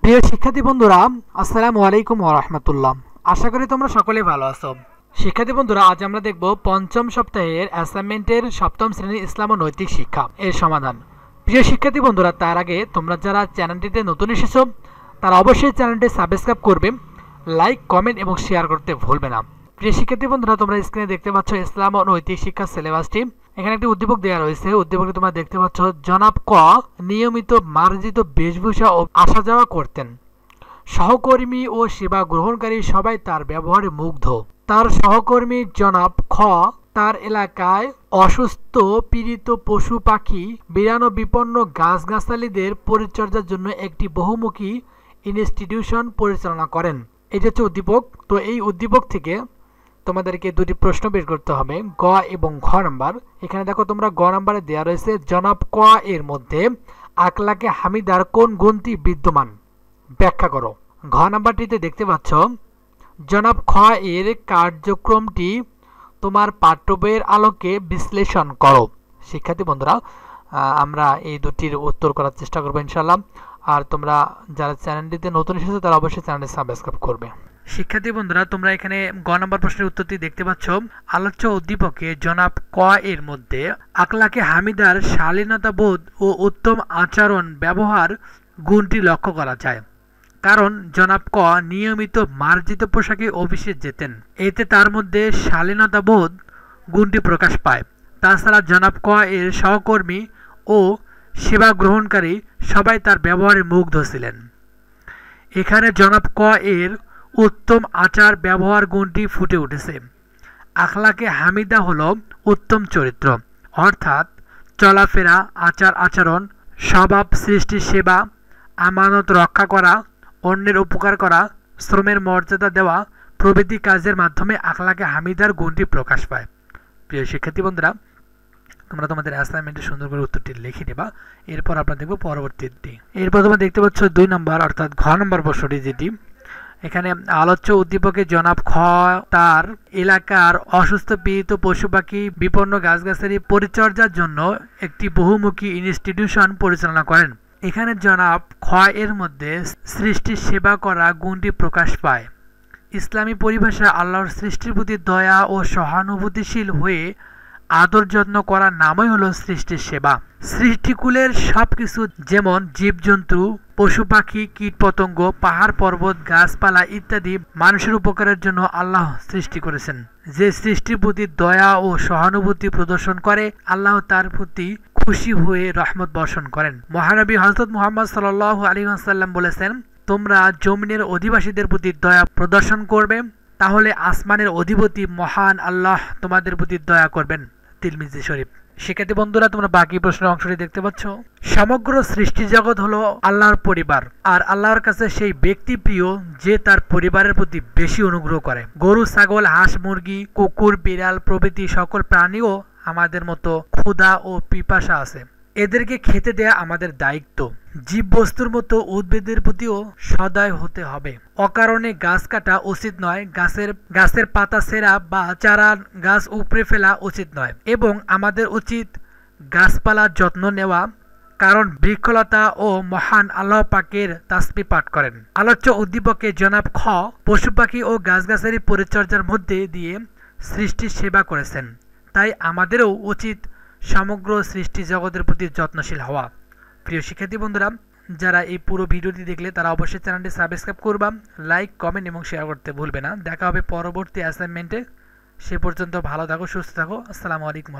প্রিয় শিক্ষার্থী বন্ধুরা, আসসালামু আলাইকুম ওয়া রাহমাতুল্লাহ। আশা করি তোমরা সকলে ভালো আছো। শিক্ষার্থী বন্ধুরা, আজ আমরা দেখব পঞ্চম সপ্তাহের অ্যাসাইনমেন্টের সপ্তম শ্রেণীর ইসলাম ও নৈতিক শিক্ষা এর সমাধান। প্রিয় শিক্ষার্থী বন্ধুরা, তার আগে তোমরা যারা চ্যানেলটিতে নতুন এসেছো তারা অবশ্যই চ্যানেলটি সাবস্ক্রাইব করবে, লাইক, কমেন্ট এবং শেয়ার করতে ভুলবে না। প্রিয় শিক্ষার্থী বন্ধুরা, তোমরা স্ক্রিনে দেখতে পাচ্ছ ইসলাম ও নৈতিক শিক্ষা সিলেবাসটি। এখানে একটি উদ্দীপক দেওয়া রয়েছে। উদ্দীপকে তোমরা দেখতে পাচ্ছ, জনাব ক নিয়মিত মার্জিত বেশভূষা ও আসা যাওয়া করতেন। সহকর্মী ও সেবা গ্রহণকারী সবাই তার ব্যবহারে মুগ্ধ। তার সহকর্মী জনাব খ তার এলাকায় অসুস্থ পীড়িত পশু পাখি বিরানো বিপন্ন গাছগাছালিদের পরিচর্যার জন্য একটি বহুমুখী ইনস্টিটিউশন পরিচালনা করেন। এটা হচ্ছে উদ্দীপক। তো এই উদ্দীপক থেকে তোমাদেরকে দুটি প্রশ্ন বের করতে হবে, গ এবং ঘ নাম্বার। এখানে দেখো তোমরা গ নাম্বারে দেওয়া রয়েছে, জনাব ক এর মধ্যে আকলাকে হামিদার কোন গুণটি বিদ্যমান, ব্যাখ্যা করো। ঘ নাম্বারটিতে দেখতে পাচ্ছ, জনাব খ এর কার্যক্রমটি তোমার পাঠ্য বইয়ের আলোকে বিশ্লেষণ করো। শিক্ষার্থী বন্ধুরা, আমরা এই দুটির উত্তর করার চেষ্টা করবো ইনশাল্লাহ। আর তোমরা যারা চ্যানেলটিতে নতুন এসেছো তারা অবশ্যই চ্যানেলটি সাবস্ক্রাইব করবে। শিক্ষার্থী বন্ধুরা, তোমরা এখানে গ নম্বর প্রশ্নের উত্তরটি দেখতে পাচ্ছ। আলোচ্য উদ্দীপকে জনাব ক এর মধ্যে আকলাকে হামিদার শালীনতাবোধ ও উত্তম আচরণ ব্যবহার গুণটি লক্ষ্য করা যায়। কারণ জনাব ক নিয়মিত মার্জিত পোশাকে অফিসে যেতেন, এতে তার মধ্যে শালীনতাবোধ গুণটি প্রকাশ পায়। তাছাড়া জনাব ক এর সহকর্মী ও সেবা গ্রহণকারী সবাই তার ব্যবহারে মুগ্ধ ছিলেন। এখানে জনাব ক এর উত্তম আচার ব্যবহার গুণটি ফুটে উঠেছে। আখলাকে হামিদা হলো উত্তম চরিত্র, অর্থাৎ চলাফেরা, আচার আচরণ, স্বভাব, সৃষ্টি, সেবা, আমানত রক্ষা করা, অন্যের উপকার করা, শ্রমের মর্যাদা দেওয়া প্রভৃতি কাজের মাধ্যমে আখলাকে হামিদার গুণটি প্রকাশ পায়। প্রিয় শিক্ষার্থী বন্ধুরা, তোমরা তোমাদের অ্যাসাইনমেন্টে সুন্দর করে উত্তরটি লিখে নেবা। এরপর আমরা দেখব পরবর্তীটি। এরপর তোমরা দেখতে পাচ্ছ 2 নম্বর অর্থাৎ ঘ নম্বর প্রশ্নটি, যেটি এখানে আলোচ্য উদ্দীপকে জনাব খ তার এলাকার অসুস্থ পীড়িত পশু পাখি বিপন্ন গাছগাছালি পরিচর্যার জন্য একটি বহুমুখী ইনস্টিটিউশন পরিচালনা করেন। এখানে জনাব খ এর মধ্যে সৃষ্টির সেবা করা গুণটি প্রকাশ পায়। ইসলামী পরিভাষায় আল্লাহর সৃষ্টির প্রতি দয়া ও সহানুভূতিশীল হয়ে আদর যত্ন করার নামই হলো সৃষ্টির সেবা। সৃষ্টিকুলের সবকিছু, যেমন জীবজন্তু, পশু পাখি, কীট পতঙ্গ, পাহাড় পর্বত, গাছপালা ইত্যাদি মানুষের উপকারের জন্য আল্লাহ সৃষ্টি করেছেন। যে সৃষ্টির প্রতি দয়া ও সহানুভূতি প্রদর্শন করে, আল্লাহ তার প্রতি খুশি হয়ে রহমত বর্ষণ করেন। মহানবী হযরত মুহাম্মদ সাল্লাল্লাহু আলাইহি ওয়াসাল্লাম বলেছেন, তোমরা জমিনের অধিবাসীদের প্রতি দয়া প্রদর্শন করবে, তাহলে আসমানের অধিপতি মহান আল্লাহ তোমাদের প্রতি দয়া করবেন। তিরমিজি শরীফ। শিক্ষার্থী বন্ধুরা, তোমরা বাকি প্রশ্নের অংশটি দেখতে পাচ্ছ। সমগ্র সৃষ্টি জগৎ হলো আল্লাহর পরিবার, আর আল্লাহর কাছে সেই ব্যক্তি প্রিয় যে তার পরিবারের প্রতি বেশি অনুগ্রহ করে। গরু, ছাগল, হাঁস, মুরগি, কুকুর, বিড়াল প্রভৃতি সকল প্রাণীও আমাদের মতো ক্ষুধা ও পিপাসা আছে। এদেরকে খেতে দেয়া আমাদের দায়িত্ব। জীব বস্তুর মতো উদ্ভিদের প্রতিও সদয় হতে হবে। অকারণে গাছ কাটা উচিত নয়, গাছের পাতা ছেঁড়া বা চারা গাছ উপড়ে ফেলা উচিত নয়, এবং আমাদের উচিত গাছপালার যত্ন নেওয়া, কারণ বৃক্ষলতা ও মহান আল্লাহ পাকের তাসবিহ পাঠ করেন। আলোচ্য উদ্দীপকে জনাব খ পশু পাখি ও গাছগাছালি পরিচর্যার মধ্যে দিয়ে সৃষ্টির সেবা করেছেন, তাই আমাদেরও উচিত সমগ্র সৃষ্টি জগতের প্রতি যত্নশীল হওয়া। প্রিয় শিক্ষার্থী বন্ধুরা, যারা এই পুরো ভিডিওটি দেখলে তারা অবশ্যই চ্যানেলটি সাবস্ক্রাইব করবা, লাইক, কমেন্ট এবং শেয়ার করতে ভুলবে না। দেখা হবে পরবর্তী অ্যাসাইনমেন্টে। সে পর্যন্ত ভালো থাকো, সুস্থ থাকো। আসসালামু আলাইকুম।